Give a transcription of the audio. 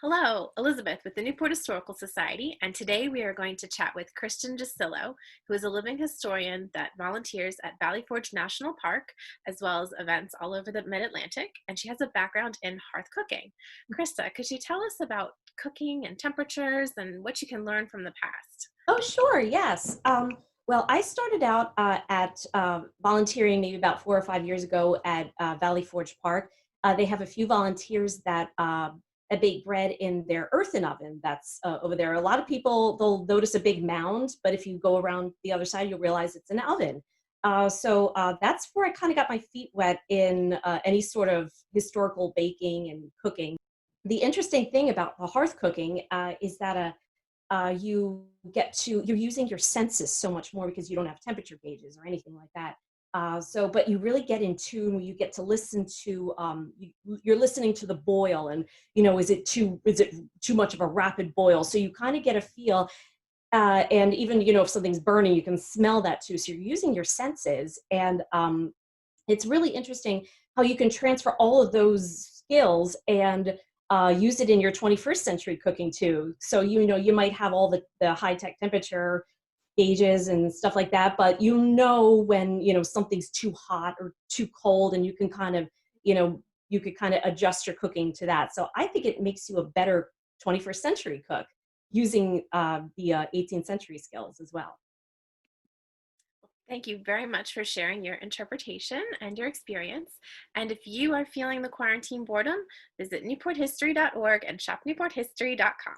Hello, Elizabeth with the Newport Historical Society, and today we are going to chat with Krista Jasillo, who is a living historian that volunteers at Valley Forge National Park, as well as events all over the Mid-Atlantic, and she has a background in hearth cooking. Krista, could you tell us about cooking and temperatures and what you can learn from the past? Oh, sure. Yes. Well, I started out at volunteering maybe about 4 or 5 years ago at Valley Forge Park. They have a few volunteers that bake bread in their earthen oven that's over there. A lot of people, they'll notice a big mound, but if you go around the other side, you'll realize it's an oven. So that's where I kind of got my feet wet in any sort of historical baking and cooking. The interesting thing about the hearth cooking is that you're using your senses so much more because you don't have temperature gauges or anything like that. But you really get in tune where you get to listen to, you're listening to the boil, and is it too much of a rapid boil? So you kind of get a feel, and even if something's burning, you can smell that too. So you're using your senses, and it's really interesting how you can transfer all of those skills and use it in your 21st century cooking too. So you might have all the high tech temperature gauges and stuff like that, but when something's too hot or too cold, and you could kind of adjust your cooking to that. So I think it makes you a better 21st century cook using the 18th century skills as well. Thank you very much for sharing your interpretation and your experience. And if you are feeling the quarantine boredom, visit newporthistory.org and shopnewporthistory.com.